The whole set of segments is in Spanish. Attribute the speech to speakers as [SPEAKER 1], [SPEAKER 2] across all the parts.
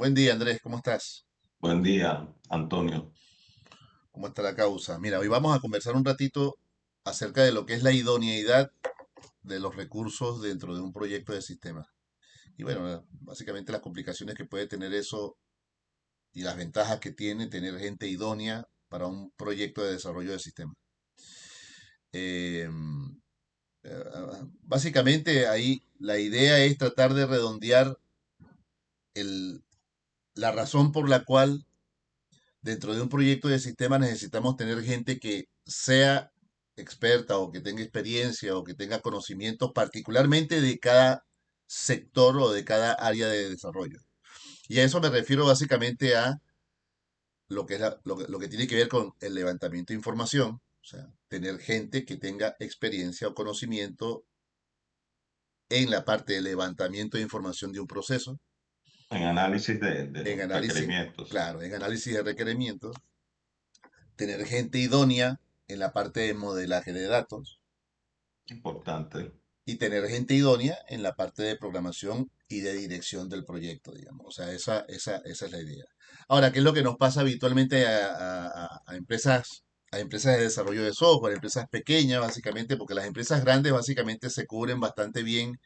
[SPEAKER 1] Buen día, Andrés, ¿cómo estás?
[SPEAKER 2] Buen día, Antonio.
[SPEAKER 1] ¿Cómo está la causa? Mira, hoy vamos a conversar un ratito acerca de lo que es la idoneidad de los recursos dentro de un proyecto de sistema. Y bueno, básicamente las complicaciones que puede tener eso y las ventajas que tiene tener gente idónea para un proyecto de desarrollo de sistema. Eh, Básicamente ahí la idea es tratar de redondear el- la razón por la cual dentro de un proyecto de sistema necesitamos tener gente que sea experta o que tenga experiencia o que tenga conocimientos particularmente de cada sector o de cada área de desarrollo. Y a eso me refiero básicamente a lo que, es lo que tiene que ver con el levantamiento de información, o sea, tener gente que tenga experiencia o conocimiento en la parte de levantamiento de información de un proceso,
[SPEAKER 2] En análisis de
[SPEAKER 1] en
[SPEAKER 2] los
[SPEAKER 1] análisis,
[SPEAKER 2] requerimientos.
[SPEAKER 1] claro, en análisis de requerimientos, tener gente idónea en la parte de modelaje de datos,
[SPEAKER 2] Importante.
[SPEAKER 1] y tener gente idónea en la parte de programación y de dirección del proyecto, digamos. O sea, esa es la idea. Ahora, ¿qué es lo que nos pasa habitualmente a empresas de desarrollo de software, empresas pequeñas, básicamente, porque las empresas grandes básicamente se cubren bastante bien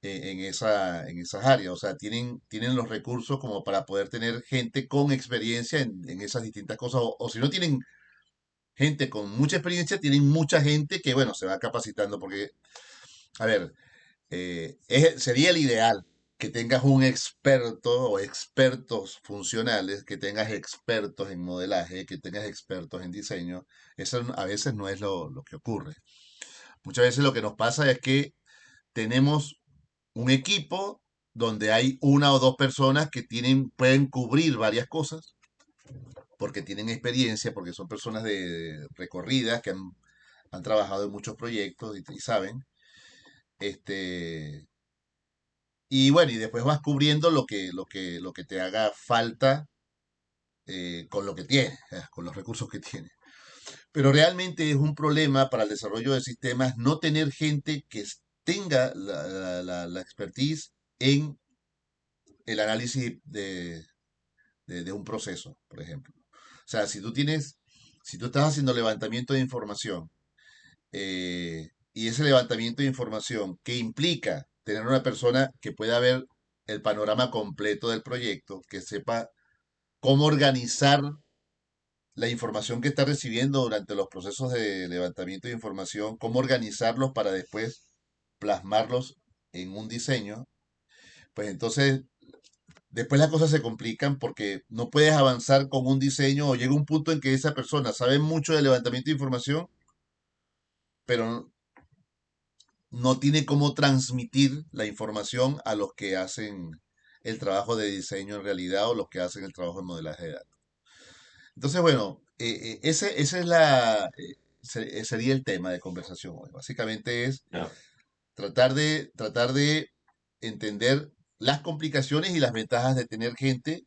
[SPEAKER 1] en esas áreas. O sea, tienen los recursos como para poder tener gente con experiencia en esas distintas cosas. O si no tienen gente con mucha experiencia, tienen mucha gente que, bueno, se va capacitando. Porque, a ver, sería el ideal que tengas un experto o expertos funcionales, que tengas expertos en modelaje, que tengas expertos en diseño. Eso a veces no es lo que ocurre. Muchas veces lo que nos pasa es que tenemos un equipo donde hay una o dos personas que pueden cubrir varias cosas, porque tienen experiencia, porque son personas de recorridas, que han trabajado en muchos proyectos y saben. Este, Y bueno, y después vas cubriendo lo que te haga falta con lo que tienes, con los recursos que tienes. Pero realmente es un problema para el desarrollo de sistemas no tener gente que tenga la expertise en el análisis de un proceso, por ejemplo. O sea, si tú estás haciendo levantamiento de información y ese levantamiento de información que implica tener una persona que pueda ver el panorama completo del proyecto, que sepa cómo organizar la información que está recibiendo durante los procesos de levantamiento de información, cómo organizarlos para después plasmarlos en un diseño, pues entonces después las cosas se complican porque no puedes avanzar con un diseño o llega un punto en que esa persona sabe mucho de levantamiento de información, pero no tiene cómo transmitir la información a los que hacen el trabajo de diseño en realidad o los que hacen el trabajo de modelaje de datos. Entonces, bueno, ese es sería el tema de conversación hoy. Básicamente es
[SPEAKER 2] Ya.
[SPEAKER 1] tratar de entender las complicaciones y las ventajas de tener gente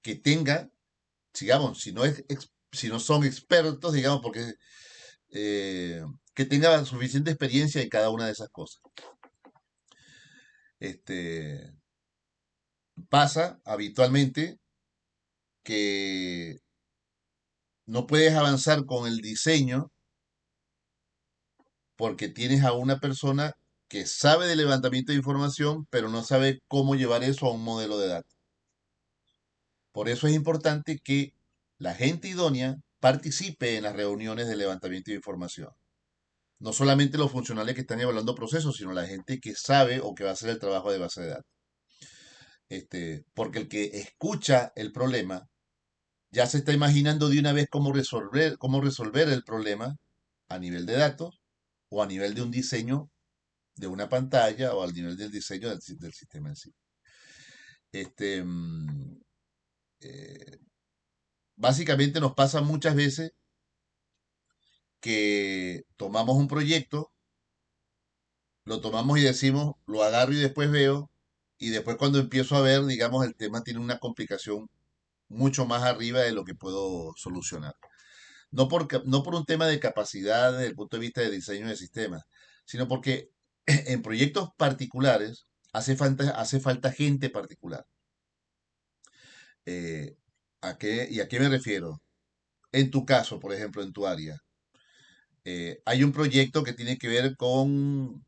[SPEAKER 1] que tenga, digamos, si no son expertos, digamos, porque eh, que tenga suficiente experiencia en cada una de esas cosas. Este, Pasa habitualmente que no puedes avanzar con el diseño porque tienes a una persona que sabe de levantamiento de información, pero no sabe cómo llevar eso a un modelo de datos. Por eso es importante que la gente idónea participe en las reuniones de levantamiento de información. No solamente los funcionales que están evaluando procesos, sino la gente que sabe o que va a hacer el trabajo de base de datos. Porque el que escucha el problema ya se está imaginando de una vez cómo resolver el problema a nivel de datos o a nivel de un diseño de una pantalla o al nivel del diseño del sistema en sí. Este, mm, eh, Básicamente nos pasa muchas veces que tomamos un proyecto, lo tomamos y decimos, lo agarro y después veo, y después cuando empiezo a ver, digamos, el tema tiene una complicación mucho más arriba de lo que puedo solucionar. No por un tema de capacidad desde el punto de vista de diseño de sistemas, sino porque en proyectos particulares hace falta gente particular. Eh, ¿a qué me refiero? En tu caso, por ejemplo, en tu área, hay un proyecto que tiene que ver con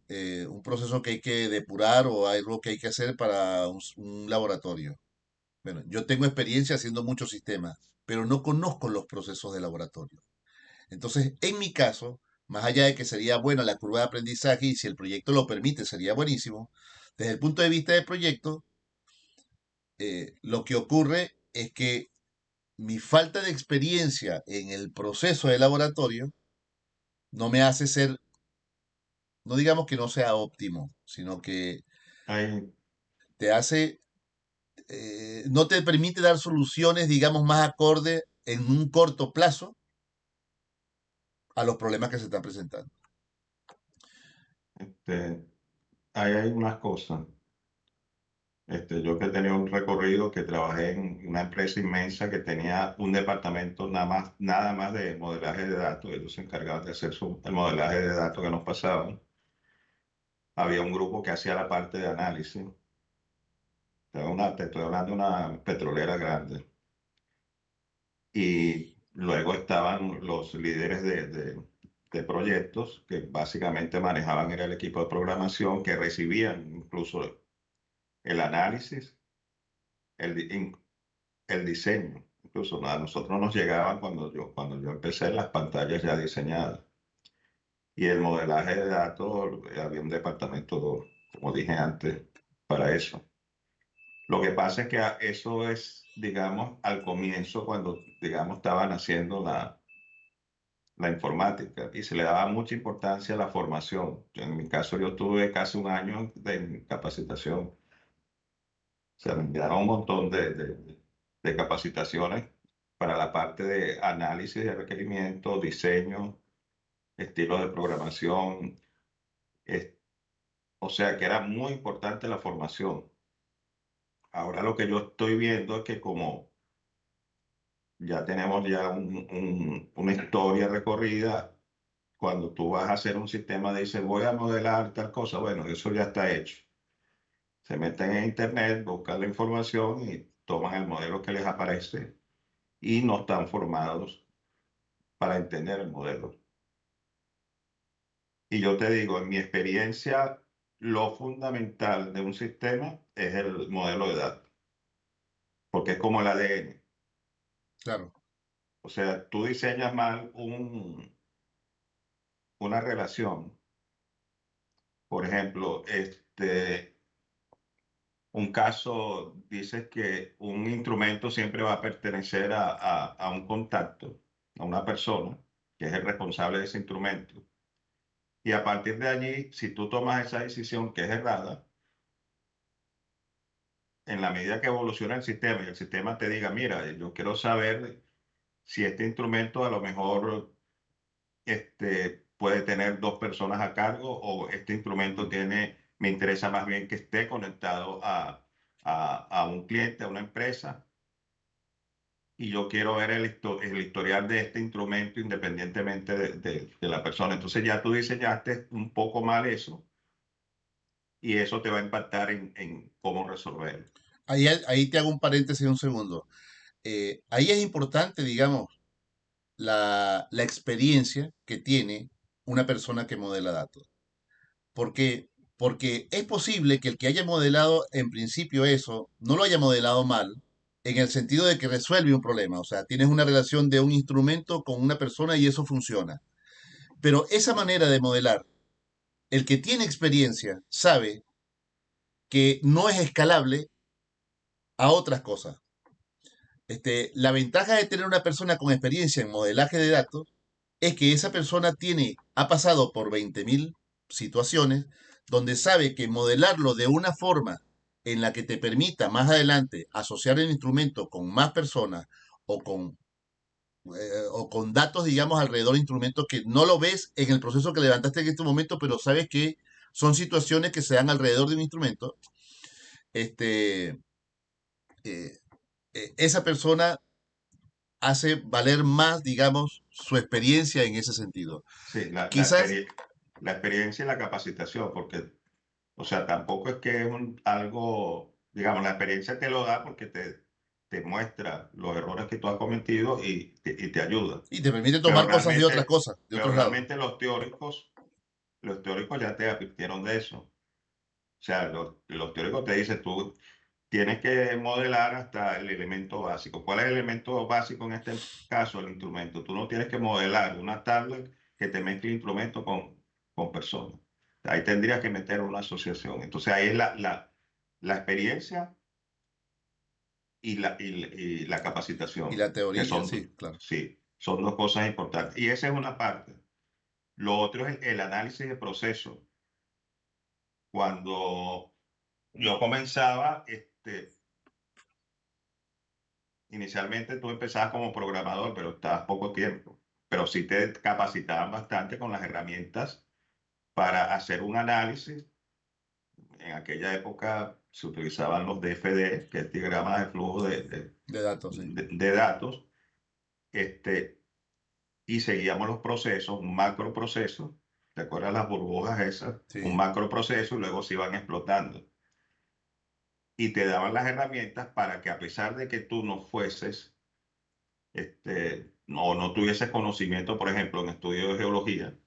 [SPEAKER 1] un proceso que hay que depurar o algo que hay que hacer para un laboratorio. Bueno, yo tengo experiencia haciendo muchos sistemas, pero no conozco los procesos de laboratorio. Entonces, en mi caso, más allá de que sería buena la curva de aprendizaje y si el proyecto lo permite, sería buenísimo, desde el punto de vista del proyecto, lo que ocurre es que mi falta de experiencia en el proceso de laboratorio no me hace ser, no digamos que no sea óptimo, sino que
[SPEAKER 2] Hay,
[SPEAKER 1] te hace, no te permite dar soluciones, digamos, más acorde en un corto plazo a los problemas que se están presentando.
[SPEAKER 2] este, hay unas cosas. Yo que tenía un recorrido que trabajé en una empresa inmensa que tenía un departamento nada más de modelaje de datos. Ellos se encargaban de hacer el modelaje de datos que nos pasaban. Había un grupo que hacía la parte de análisis. Te estoy hablando de una petrolera grande. Y luego estaban los líderes de proyectos que básicamente manejaban era el equipo de programación que recibían incluso el análisis, el, di- el diseño. Incluso a nosotros nos llegaban cuando yo empecé las pantallas ya diseñadas. Y el modelaje de datos, había un departamento, como dije antes, para eso. Lo que pasa es que eso es, digamos, al comienzo, cuando, digamos, estaban haciendo la informática y se le daba mucha importancia a la formación. En mi caso, yo tuve casi un año de capacitación. O sea, me enviaron un montón de capacitaciones para la parte de análisis de requerimientos, diseño, estilos de programación. es- o sea, que era muy importante la formación. Ahora lo que yo estoy viendo es que como ya tenemos ya una historia recorrida, cuando tú vas a hacer un sistema, dices, voy a modelar tal cosa, bueno, eso ya está hecho. Se meten en internet, buscan la información y toman el modelo que les aparece y no están formados para entender el modelo. Y yo te digo, en mi experiencia, lo fundamental de un sistema es el modelo de datos, porque es como el ADN.
[SPEAKER 1] Claro.
[SPEAKER 2] O sea, tú diseñas mal una relación. Por ejemplo, un caso dice que un instrumento siempre va a pertenecer a un contacto, a una persona, que es el responsable de ese instrumento. Y a partir de allí, si tú tomas esa decisión que es errada, en la medida que evoluciona el sistema y el sistema te diga, mira, yo quiero saber si este instrumento a lo mejor puede tener dos personas a cargo o este instrumento me interesa más bien que esté conectado a un cliente, a una empresa, y yo quiero ver el historial de este instrumento independientemente de la persona. Entonces ya tú diseñaste un poco mal eso y eso te va a impactar en cómo resolverlo.
[SPEAKER 1] Ahí te hago un paréntesis un segundo. Ahí es importante, digamos, la experiencia que tiene una persona que modela datos. ¿Por qué? Porque es posible que el que haya modelado en principio eso no lo haya modelado mal, en el sentido de que resuelve un problema. O sea, tienes una relación de un instrumento con una persona y eso funciona. Pero esa manera de modelar, el que tiene experiencia sabe que no es escalable a otras cosas. La ventaja de tener una persona con experiencia en modelaje de datos es que esa persona ha pasado por 20.000 situaciones donde sabe que modelarlo de una forma en la que te permita más adelante asociar el instrumento con más personas o o con datos, digamos, alrededor del instrumento que no lo ves en el proceso que levantaste en este momento, pero sabes que son situaciones que se dan alrededor de un instrumento, este, eh, esa persona hace valer más, digamos, su experiencia en ese sentido.
[SPEAKER 2] Sí,
[SPEAKER 1] Quizás,
[SPEAKER 2] la experiencia y la capacitación, porque, o sea, tampoco es que es algo, digamos, la experiencia te lo da porque te te muestra los errores que tú has cometido y te ayuda.
[SPEAKER 1] Y te permite
[SPEAKER 2] Pero
[SPEAKER 1] tomar cosas de otras
[SPEAKER 2] realmente,
[SPEAKER 1] cosas, de
[SPEAKER 2] pero
[SPEAKER 1] otros lados.
[SPEAKER 2] realmente los teóricos ya te advirtieron de eso. O sea, los teóricos te dicen, tú tienes que modelar hasta el elemento básico. ¿Cuál es el elemento básico en este caso? El instrumento. Tú no tienes que modelar una tabla que te mezcle instrumento con personas. Ahí tendrías que meter una asociación. Entonces ahí es la experiencia y la
[SPEAKER 1] Y
[SPEAKER 2] capacitación,
[SPEAKER 1] la
[SPEAKER 2] que
[SPEAKER 1] teoría, sí,
[SPEAKER 2] son,
[SPEAKER 1] claro.
[SPEAKER 2] sí, son dos cosas importantes. Y esa es una parte. Lo otro es el análisis de proceso. Cuando yo comenzaba, inicialmente tú empezabas como programador, pero estabas poco tiempo. Pero sí te capacitaban bastante con las herramientas para hacer un análisis. En aquella época se utilizaban los DFD, que es diagramas de flujo
[SPEAKER 1] De datos, sí.
[SPEAKER 2] de datos, este, y seguíamos los procesos, un macro proceso. ¿Te acuerdas las burbujas esas? Un
[SPEAKER 1] Sí.
[SPEAKER 2] macro proceso y luego se iban explotando. Y te daban las herramientas para que a pesar de que tú no fueses no tuvieses conocimiento, por ejemplo, en estudios de geología,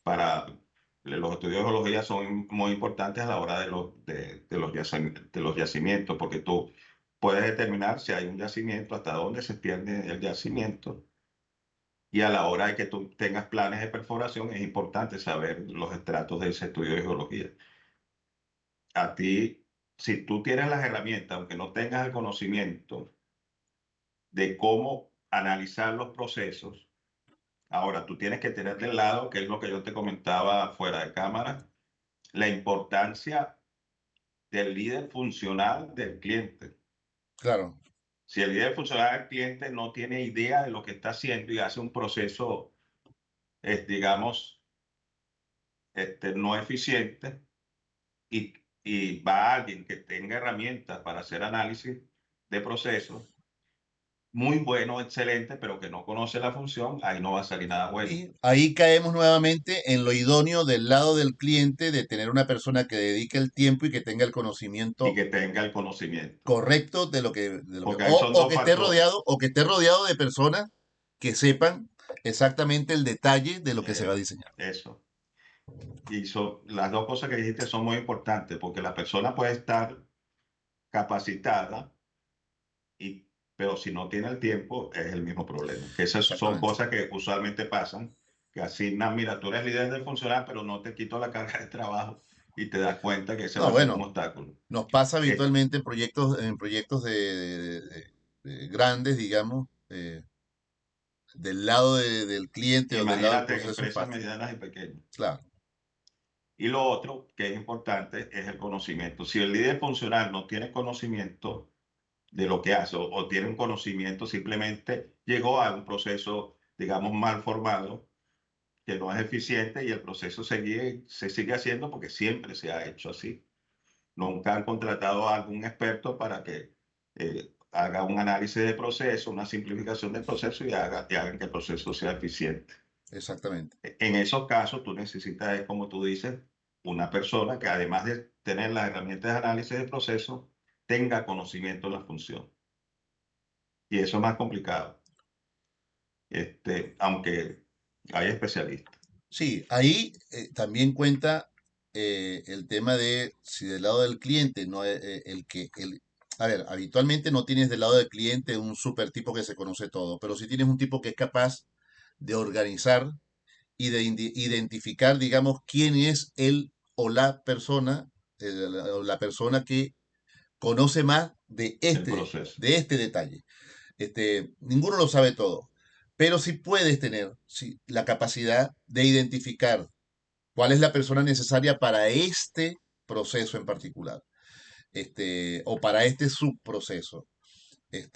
[SPEAKER 2] para los estudios de geología son muy importantes a la hora de los yacimientos, porque tú puedes determinar si hay un yacimiento, hasta dónde se extiende el yacimiento, y a la hora de que tú tengas planes de perforación es importante saber los estratos de ese estudio de geología. A ti, si tú tienes las herramientas, aunque no tengas el conocimiento de cómo analizar los procesos. Ahora, tú tienes que tener de lado, que es lo que yo te comentaba fuera de cámara, la importancia del líder funcional del cliente.
[SPEAKER 1] Claro.
[SPEAKER 2] Si el líder funcional del cliente no tiene idea de lo que está haciendo y hace un proceso, digamos, no eficiente, y, y va alguien que tenga herramientas para hacer análisis de procesos, muy bueno, excelente, pero que no conoce la función, ahí no va a salir nada bueno.
[SPEAKER 1] Y ahí caemos nuevamente en lo idóneo del lado del cliente de tener una persona que dedique el tiempo y que tenga el
[SPEAKER 2] Y
[SPEAKER 1] conocimiento
[SPEAKER 2] que tenga el conocimiento.
[SPEAKER 1] correcto
[SPEAKER 2] Porque ahí son
[SPEAKER 1] o
[SPEAKER 2] dos
[SPEAKER 1] que esté
[SPEAKER 2] factores.
[SPEAKER 1] rodeado, o que esté rodeado de personas que sepan exactamente el detalle de lo que se va a diseñar.
[SPEAKER 2] Eso. Y las dos cosas que dijiste son muy importantes porque la persona puede estar capacitada, pero si no tiene el tiempo es el mismo problema. Que esas son
[SPEAKER 1] Exactamente.
[SPEAKER 2] cosas que usualmente pasan, que asignan, mira, tú eres líder del funcional, pero no te quito la carga de trabajo y te das cuenta que ese va
[SPEAKER 1] No,
[SPEAKER 2] a ser un
[SPEAKER 1] bueno,
[SPEAKER 2] obstáculo.
[SPEAKER 1] nos pasa
[SPEAKER 2] Eh,
[SPEAKER 1] habitualmente en proyectos de grandes, digamos, del lado del cliente o del lado del
[SPEAKER 2] Imagínate
[SPEAKER 1] proceso
[SPEAKER 2] empresas
[SPEAKER 1] pasa.
[SPEAKER 2] medianas y pequeñas.
[SPEAKER 1] Claro,
[SPEAKER 2] Y lo otro que es importante es el conocimiento. Si el líder funcional no tiene conocimiento de lo que hace o tiene un conocimiento, simplemente llegó a un proceso, digamos, mal formado, que no es eficiente y el proceso se sigue haciendo porque siempre se ha hecho así. Nunca han contratado a algún experto para que haga un análisis de proceso, una simplificación del proceso y hagan que el proceso sea eficiente.
[SPEAKER 1] exactamente.
[SPEAKER 2] En esos casos, tú necesitas, como tú dices, una persona que además de tener las herramientas de análisis de proceso, tenga conocimiento de la función. Y eso es más complicado, aunque hay especialistas.
[SPEAKER 1] Sí, ahí también cuenta el tema de si del lado del cliente no a ver, habitualmente no tienes del lado del cliente un super tipo que se conoce todo, pero sí tienes un tipo que es capaz de organizar y de identificar, digamos, quién es él o la persona, o la persona que conoce más
[SPEAKER 2] El proceso.
[SPEAKER 1] de este detalle. Ninguno lo sabe todo, pero sí puedes tener sí, la capacidad de identificar cuál es la persona necesaria para este proceso en particular, o para este subproceso. Es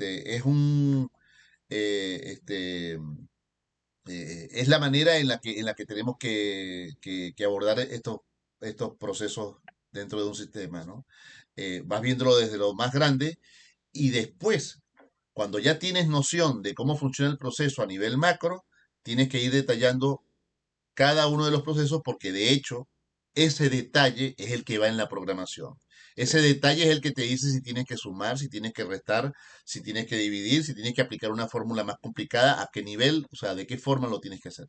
[SPEAKER 1] es la manera en la que tenemos que abordar estos procesos dentro de un sistema, ¿no? Vas viéndolo desde lo más grande y después, cuando ya tienes noción de cómo funciona el proceso a nivel macro, tienes que ir detallando cada uno de los procesos porque de hecho ese detalle es el que va en la programación. Ese detalle es el que te dice si tienes que sumar, si tienes que restar, si tienes que dividir, si tienes que aplicar una fórmula más complicada, a qué nivel, o sea, de qué forma lo tienes que hacer.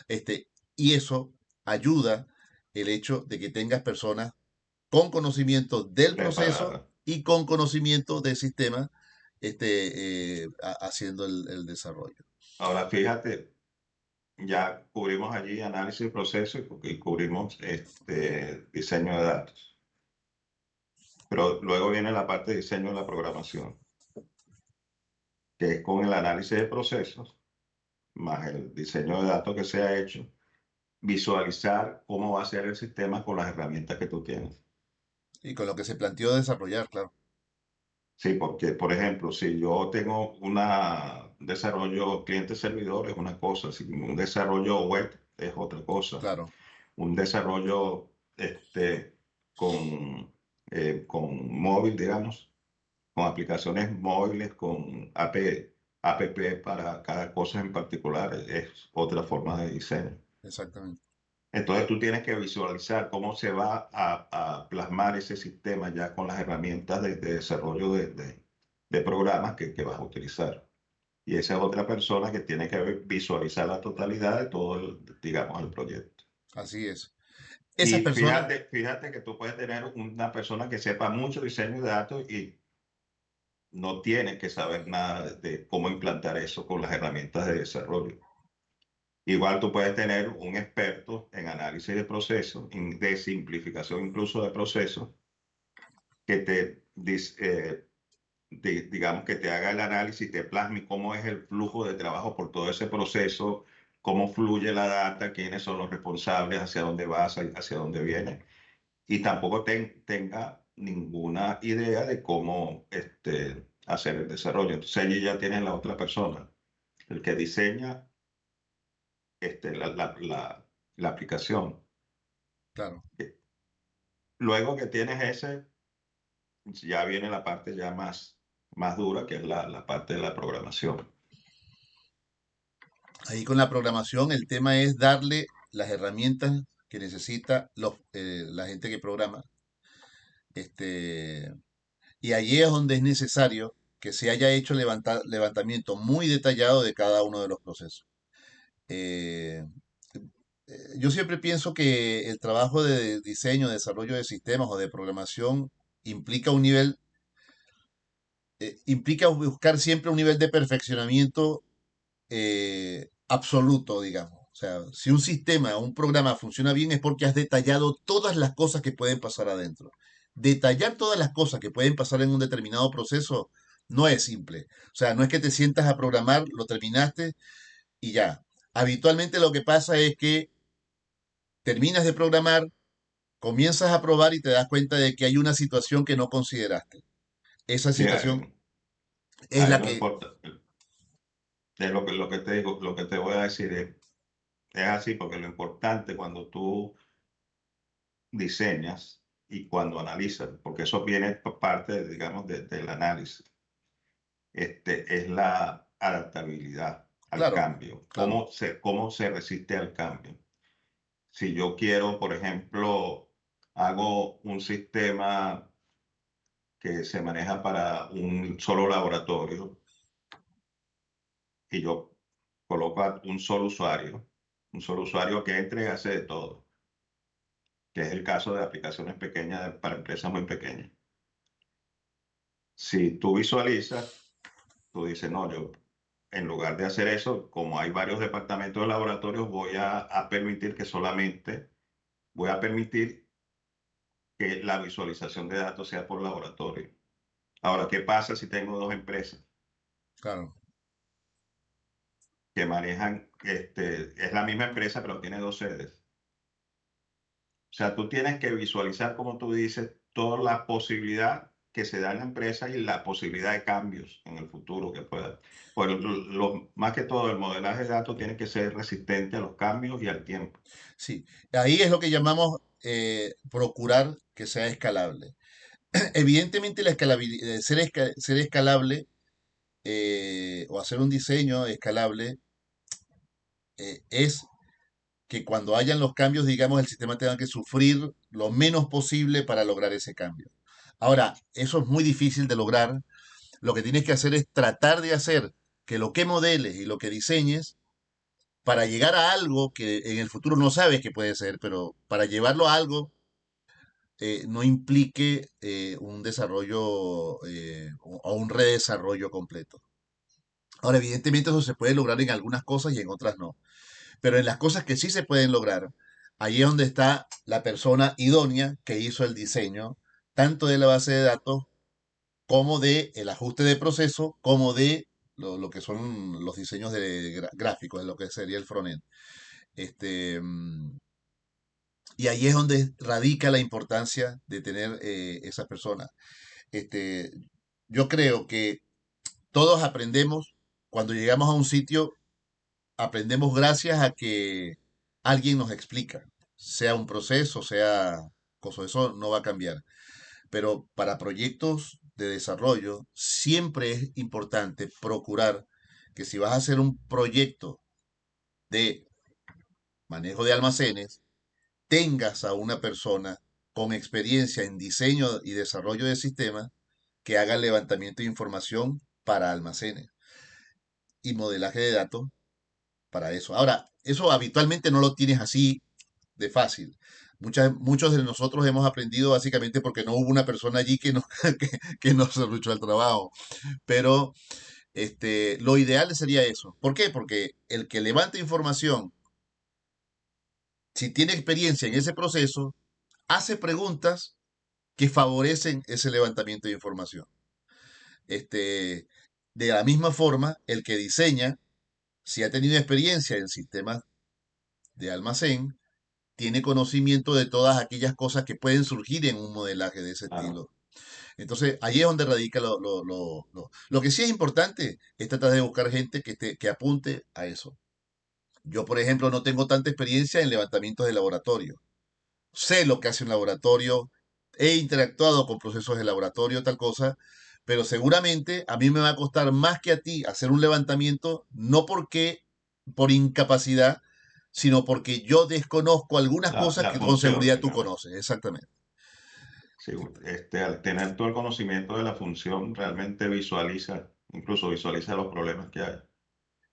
[SPEAKER 1] Este, y eso ayuda el hecho de que tengas personas con conocimiento del proceso
[SPEAKER 2] preparada.
[SPEAKER 1] y con conocimiento del sistema haciendo el desarrollo.
[SPEAKER 2] Ahora fíjate, ya cubrimos allí análisis de proceso y cubrimos diseño de datos. Pero luego viene la parte de diseño de la programación, que es con el análisis de procesos más el diseño de datos que se ha hecho, visualizar cómo va a ser el sistema con las herramientas que tú tienes.
[SPEAKER 1] Y con lo que se planteó desarrollar, claro,
[SPEAKER 2] Sí, porque, por ejemplo, si yo tengo un desarrollo cliente-servidor es una cosa, si un desarrollo web es otra cosa,
[SPEAKER 1] claro,
[SPEAKER 2] un desarrollo con, con móvil, digamos, con aplicaciones móviles, con app para cada cosa en particular, es otra forma de diseño.
[SPEAKER 1] exactamente.
[SPEAKER 2] Entonces tú tienes que visualizar cómo se va a plasmar ese sistema ya con las herramientas de desarrollo de programas que vas a utilizar. Y esa es otra persona que tiene que visualizar la totalidad de todo, digamos, el proyecto.
[SPEAKER 1] Así es. Esas
[SPEAKER 2] Y
[SPEAKER 1] personas,
[SPEAKER 2] fíjate que tú puedes tener una persona que sepa mucho diseño de datos y no tiene que saber nada de cómo implantar eso con las herramientas de desarrollo. Igual tú puedes tener un experto en análisis de procesos, de simplificación incluso de procesos, que digamos que te haga el análisis, te plasme cómo es el flujo de trabajo por todo ese proceso, cómo fluye la data, quiénes son los responsables, hacia dónde va, hacia dónde viene. Y tampoco tenga ninguna idea de cómo hacer el desarrollo. Entonces allí ya tienes la otra persona, el que diseña la aplicación.
[SPEAKER 1] claro.
[SPEAKER 2] Luego que tienes ese, ya viene la parte ya más dura, que es la parte de la programación.
[SPEAKER 1] Ahí con la programación el tema es darle las herramientas que necesita la gente que programa. Este, y allí es donde es necesario que se haya hecho levantamiento muy detallado de cada uno de los procesos. Eh, yo siempre pienso que el trabajo de diseño, desarrollo de sistemas o de programación implica implica buscar siempre un nivel de perfeccionamiento absoluto, digamos. O sea, si un sistema o un programa funciona bien es porque has detallado todas las cosas que pueden pasar adentro. Detallar todas las cosas que pueden pasar en un determinado proceso no es simple. O sea, no es que te sientas a programar, lo terminaste y ya. Habitualmente lo que pasa es que terminas de programar, comienzas a probar y te das cuenta de que hay una situación que no consideraste. Esa
[SPEAKER 2] Sí,
[SPEAKER 1] situación es
[SPEAKER 2] ahí
[SPEAKER 1] la
[SPEAKER 2] lo
[SPEAKER 1] que,
[SPEAKER 2] importante, es lo que te digo, lo que te voy a decir es así, porque lo importante cuando tú diseñas y cuando analizas, porque eso viene por parte, digamos, del análisis, es la adaptabilidad al
[SPEAKER 1] claro,
[SPEAKER 2] cambio,
[SPEAKER 1] claro,
[SPEAKER 2] cómo se resiste al cambio. Si yo quiero, por ejemplo, hago un sistema que se maneja para un solo laboratorio y yo coloco a un solo usuario que entre y hace de todo, que es el caso de aplicaciones pequeñas para empresas muy pequeñas. Si tú visualizas, tú dices, no, yo en lugar de hacer eso, como hay varios departamentos de laboratorios, a permitir que solamente, voy a permitir que la visualización de datos sea por laboratorio. Ahora, ¿qué pasa si tengo dos empresas
[SPEAKER 1] claro.
[SPEAKER 2] que manejan, es la misma empresa, pero tiene dos sedes? O sea, tú tienes que visualizar, como tú dices, toda la posibilidad que se da en la empresa y la posibilidad de cambios en el futuro que pueda. Pues más que todo, el modelaje de datos tiene que ser resistente a los cambios y al tiempo.
[SPEAKER 1] Sí, ahí es lo que llamamos procurar que sea escalable. Evidentemente, la escalabilidad, ser escalable o hacer un diseño escalable es que cuando hayan los cambios, digamos, el sistema tenga que sufrir lo menos posible para lograr ese cambio. Ahora, eso es muy difícil de lograr. Lo que tienes que hacer es tratar de hacer que lo que modeles y lo que diseñes para llegar a algo que en el futuro no sabes que puede ser, pero para llevarlo a algo no implique un desarrollo o un redesarrollo completo. Ahora, evidentemente eso se puede lograr en algunas cosas y en otras no. Pero en las cosas que sí se pueden lograr, ahí es donde está la persona idónea que hizo el diseño, tanto de la base de datos como de el ajuste de proceso, como de lo que son los diseños de gráficos, de lo que sería el frontend. Este, y ahí es donde radica la importancia de tener esas personas. Este, yo creo que todos aprendemos, cuando llegamos a un sitio, aprendemos gracias a que alguien nos explica, sea un proceso, sea cosa, eso no va a cambiar. Pero para proyectos de desarrollo, siempre es importante procurar que si vas a hacer un proyecto de manejo de almacenes, tengas a una persona con experiencia en diseño y desarrollo de sistemas que haga el levantamiento de información para almacenes y modelaje de datos para eso. Ahora, eso habitualmente no lo tienes así de fácil. Muchos de nosotros hemos aprendido básicamente porque no hubo una persona allí que nos, que nos luchó el trabajo. Pero lo ideal sería eso. ¿Por qué? Porque el que levanta información, si tiene experiencia en ese proceso, hace preguntas que favorecen ese levantamiento de información. Este, de la misma forma, el que diseña, si ha tenido experiencia en sistemas de almacén, tiene conocimiento de todas aquellas cosas que pueden surgir en un modelaje de ese
[SPEAKER 2] Claro,
[SPEAKER 1] estilo. Entonces, ahí es donde radica lo que sí es importante, es tratar de buscar gente que apunte a eso. Yo, por ejemplo, no tengo tanta experiencia en levantamientos de laboratorio. Sé lo que hace un laboratorio, he interactuado con procesos de laboratorio, tal cosa, pero seguramente a mí me va a costar más que a ti hacer un levantamiento, no porque por incapacidad, sino porque yo desconozco algunas cosas
[SPEAKER 2] la
[SPEAKER 1] que con
[SPEAKER 2] función,
[SPEAKER 1] seguridad tú
[SPEAKER 2] digamos.
[SPEAKER 1] conoces. Exactamente,
[SPEAKER 2] Sí, al tener todo el conocimiento de la función, realmente visualiza, incluso visualiza los problemas que hay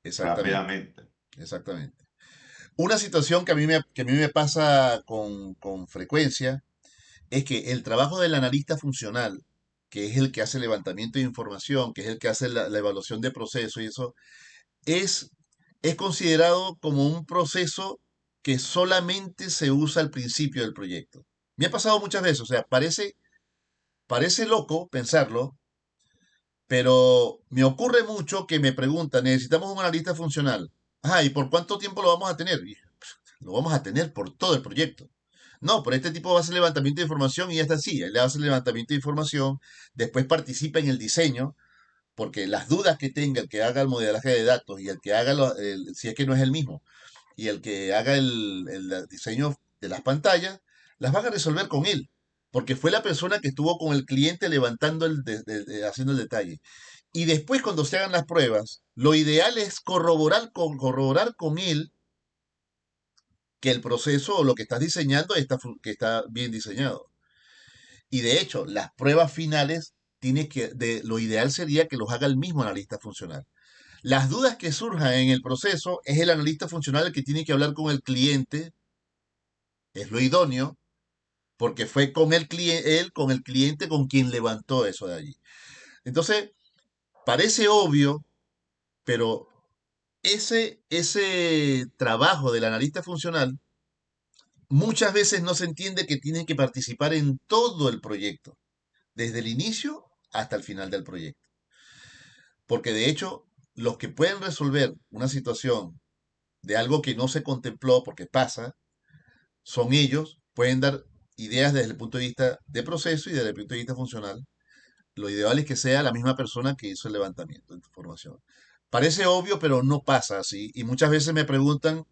[SPEAKER 1] exactamente,
[SPEAKER 2] rápidamente.
[SPEAKER 1] exactamente. Una situación que a mí me pasa con frecuencia es que el trabajo del analista funcional, que es el que hace levantamiento de información, que es el que hace la evaluación de proceso y eso, es, es considerado como un proceso que solamente se usa al principio del proyecto. Me ha pasado muchas veces, o sea, parece loco pensarlo, pero me ocurre mucho que me preguntan, necesitamos un analista funcional. ¿Y por cuánto tiempo lo vamos a tener? Y lo vamos a tener por todo el proyecto. No, por este tipo va a hacer levantamiento de información y ya está así. Él hace el levantamiento de información, después participa en el diseño, porque las dudas que tenga el que haga el modelaje de datos y el que haga, si es que no es el mismo, y el que haga el diseño de las pantallas, las van a resolver con él, porque fue la persona que estuvo con el cliente levantando haciendo el detalle. Y después cuando se hagan las pruebas, lo ideal es corroborar con él que el proceso o lo que estás diseñando que está bien diseñado. Y de hecho, las pruebas finales lo ideal sería que los haga el mismo analista funcional. Las dudas que surjan en el proceso es el analista funcional el que tiene que hablar con el cliente, es lo idóneo, porque fue con el cliente, él con el cliente con quien levantó eso de allí. Entonces, parece obvio, pero ese trabajo del analista funcional muchas veces no se entiende que tiene que participar en todo el proyecto, desde el inicio hasta el final del proyecto. Porque de hecho, los que pueden resolver una situación de algo que no se contempló porque pasa, son ellos, pueden dar ideas desde el punto de vista de proceso y desde el punto de vista funcional. Lo ideal es que sea la misma persona que hizo el levantamiento de información. Parece obvio, pero no pasa así. Y muchas veces me preguntan,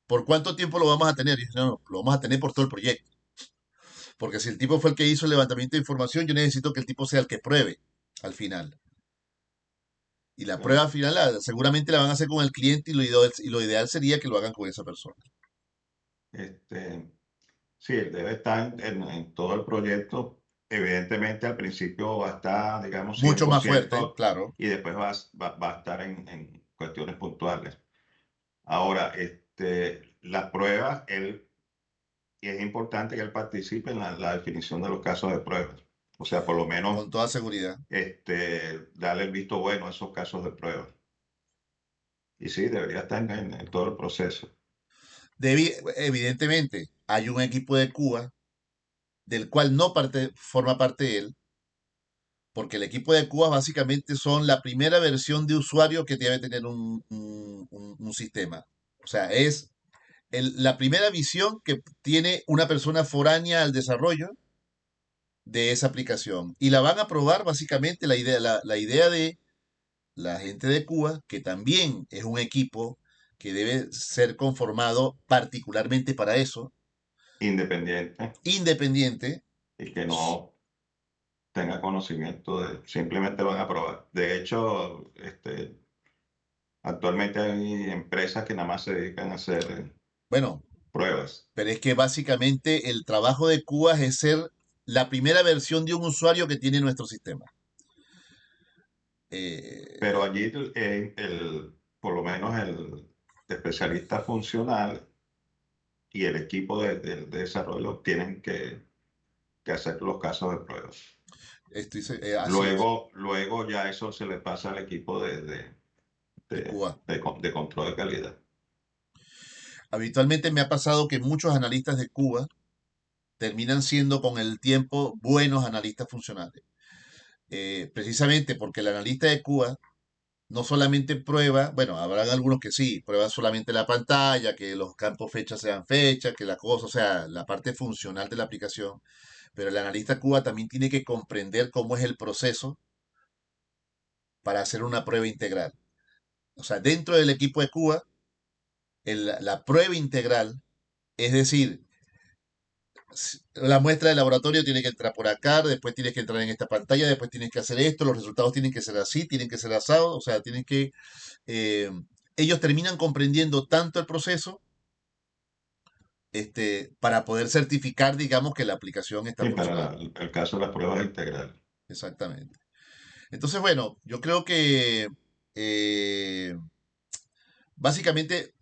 [SPEAKER 1] ¿por cuánto tiempo lo vamos a tener? Y yo, no, lo vamos a tener por todo el proyecto. Porque si el tipo fue el que hizo el levantamiento de información, yo necesito que el tipo sea el que pruebe al final. Y la
[SPEAKER 2] Claro.
[SPEAKER 1] prueba final seguramente la van a hacer con el cliente y lo ideal sería que lo hagan con esa persona.
[SPEAKER 2] Este, sí, debe estar en todo el proyecto, evidentemente al principio va a estar, digamos, cien
[SPEAKER 1] Mucho
[SPEAKER 2] por
[SPEAKER 1] más fuerte,
[SPEAKER 2] ciento
[SPEAKER 1] claro.
[SPEAKER 2] y después va a estar en cuestiones puntuales. Ahora, las pruebas, y es importante que él participe en la definición de los casos de pruebas. O sea, por lo menos
[SPEAKER 1] Con toda seguridad.
[SPEAKER 2] darle el visto bueno a esos casos de pruebas. Y sí, debería estar en todo el proceso.
[SPEAKER 1] Evidentemente, hay un equipo de Cuba del cual no forma parte él, porque el equipo de Cuba básicamente son la primera versión de usuario que debe tener un sistema. O sea, es la primera visión que tiene una persona foránea al desarrollo de esa aplicación. Y la van a probar básicamente la idea de la gente de Cuba, que también es un equipo que debe ser conformado particularmente para eso,
[SPEAKER 2] Independiente
[SPEAKER 1] independiente.
[SPEAKER 2] y que no tenga conocimiento simplemente van a probar. De hecho, actualmente hay empresas que nada más se dedican a hacer
[SPEAKER 1] Bueno,
[SPEAKER 2] pruebas,
[SPEAKER 1] pero es que básicamente el trabajo de Cuba es ser la primera versión de un usuario que tiene nuestro sistema.
[SPEAKER 2] pero
[SPEAKER 1] Eh,
[SPEAKER 2] allí por lo menos el especialista funcional y el equipo de desarrollo tienen que hacer los casos de pruebas.
[SPEAKER 1] Así es,
[SPEAKER 2] Luego ya eso se le pasa al equipo
[SPEAKER 1] de Cuba.
[SPEAKER 2] de control de calidad.
[SPEAKER 1] Habitualmente me ha pasado que muchos analistas de Cuba terminan siendo con el tiempo buenos analistas funcionales. Precisamente porque el analista de Cuba no solamente prueba, bueno, habrán algunos que sí, prueban solamente la pantalla, que los campos fechas sean fechas, que la cosa, o sea, la parte funcional de la aplicación, pero el analista Cuba también tiene que comprender cómo es el proceso para hacer una prueba integral. O sea, dentro del equipo de Cuba, la prueba integral, es decir, la muestra de laboratorio tiene que entrar por acá, después tienes que entrar en esta pantalla, después tienes que hacer esto, los resultados tienen que ser así, tienen que ser asados, o sea, tienen que... eh, ellos terminan comprendiendo tanto el proceso para poder certificar, digamos, que la aplicación está
[SPEAKER 2] Sí, para
[SPEAKER 1] funcionando.
[SPEAKER 2] el caso de las pruebas integrales.
[SPEAKER 1] Exactamente. Entonces, bueno, yo creo que eh, básicamente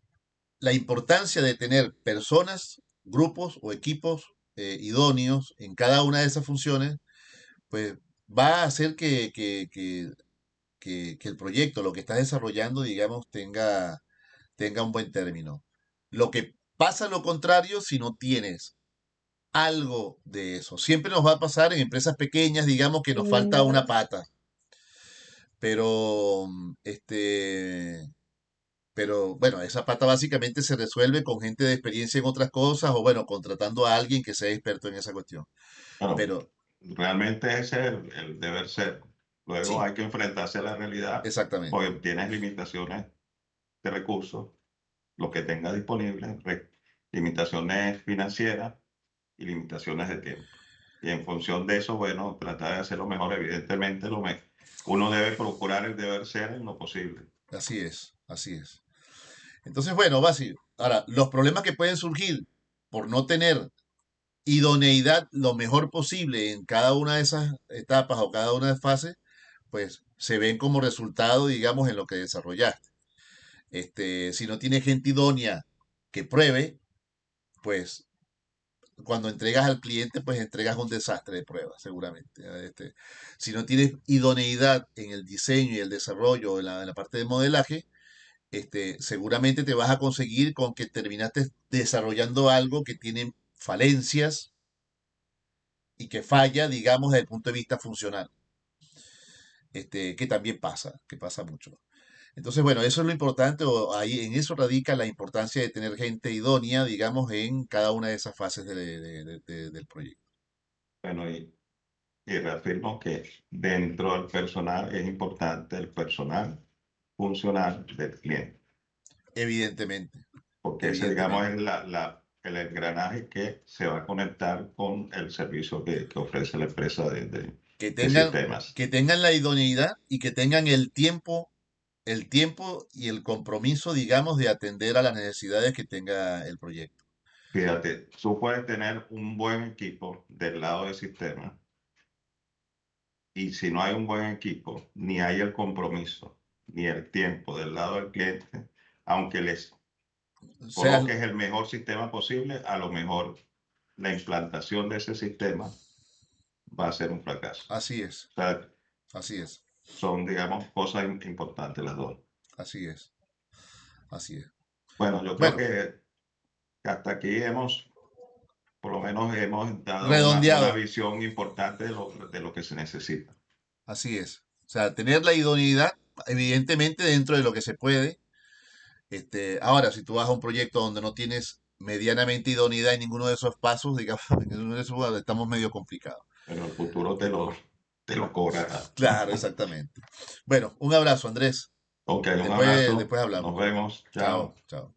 [SPEAKER 1] la importancia de tener personas, grupos o equipos idóneos en cada una de esas funciones, pues va a hacer que el proyecto, lo que estás desarrollando, digamos, tenga un buen término. Lo que pasa lo contrario si no tienes algo de eso. Siempre nos va a pasar en empresas pequeñas, digamos, que nos falta una pata. Pero, pero bueno, esa pata básicamente se resuelve con gente de experiencia en otras cosas o bueno, contratando a alguien que sea experto en esa cuestión.
[SPEAKER 2] Bueno,
[SPEAKER 1] Pero
[SPEAKER 2] realmente ese es el deber ser. Luego
[SPEAKER 1] sí,
[SPEAKER 2] hay que enfrentarse a la realidad
[SPEAKER 1] exactamente.
[SPEAKER 2] porque tienes limitaciones de recursos, lo que tengas disponible, limitaciones financieras y limitaciones de tiempo. Y en función de eso, bueno, tratar de hacerlo mejor, evidentemente, uno debe procurar el deber ser en lo posible.
[SPEAKER 1] Así es, así es. Entonces, bueno, Basi, ahora, los problemas que pueden surgir por no tener idoneidad lo mejor posible en cada una de esas etapas o cada una de las fases, pues se ven como resultado, digamos, en lo que desarrollaste. Si no tienes gente idónea que pruebe, pues cuando entregas al cliente, pues entregas un desastre de pruebas, seguramente. Si no tienes idoneidad en el diseño y el desarrollo, en la parte de modelaje, seguramente te vas a conseguir con que terminaste desarrollando algo que tiene falencias y que falla, digamos, desde el punto de vista funcional, que también pasa, que pasa mucho. Entonces, bueno, eso es lo importante, o ahí en eso radica la importancia de tener gente idónea, digamos, en cada una de esas fases del proyecto.
[SPEAKER 2] Bueno, y reafirmo que dentro del personal es importante el personal funcional del cliente,
[SPEAKER 1] Evidentemente,
[SPEAKER 2] porque ese, digamos,
[SPEAKER 1] evidentemente.
[SPEAKER 2] es el engranaje que se va a conectar con el servicio que ofrece la empresa
[SPEAKER 1] Que
[SPEAKER 2] de
[SPEAKER 1] tengan,
[SPEAKER 2] sistemas.
[SPEAKER 1] que tengan la idoneidad y que tengan el tiempo y el compromiso, digamos, de atender a las necesidades que tenga el proyecto.
[SPEAKER 2] Fíjate, tú puedes tener un buen equipo del lado de sistemas, Y si no hay un buen equipo, ni hay el compromiso, ni el tiempo del lado del cliente, aunque les
[SPEAKER 1] Sea,
[SPEAKER 2] coloques el mejor sistema posible, a lo mejor la implantación de ese sistema va a ser un fracaso.
[SPEAKER 1] así es,
[SPEAKER 2] O sea,
[SPEAKER 1] así es,
[SPEAKER 2] son, digamos, cosas importantes las dos.
[SPEAKER 1] así es, así es.
[SPEAKER 2] Bueno, yo creo
[SPEAKER 1] Bueno,
[SPEAKER 2] que hasta aquí hemos, por lo menos hemos dado una
[SPEAKER 1] redondeado,
[SPEAKER 2] visión importante de lo que se necesita.
[SPEAKER 1] así es. O sea, tener la idoneidad, evidentemente dentro de lo que se puede. Ahora, si tú vas a un proyecto donde no tienes medianamente idoneidad en ninguno de esos pasos, digamos, en ninguno de esos, bueno, estamos medio complicados.
[SPEAKER 2] Pero el futuro te lo cobrará.
[SPEAKER 1] Claro, exactamente. Bueno, un abrazo, Andrés.
[SPEAKER 2] Ok, un
[SPEAKER 1] Después,
[SPEAKER 2] abrazo,
[SPEAKER 1] después
[SPEAKER 2] nos
[SPEAKER 1] hablamos.
[SPEAKER 2] vemos,
[SPEAKER 1] Chao,
[SPEAKER 2] chao.
[SPEAKER 1] chao.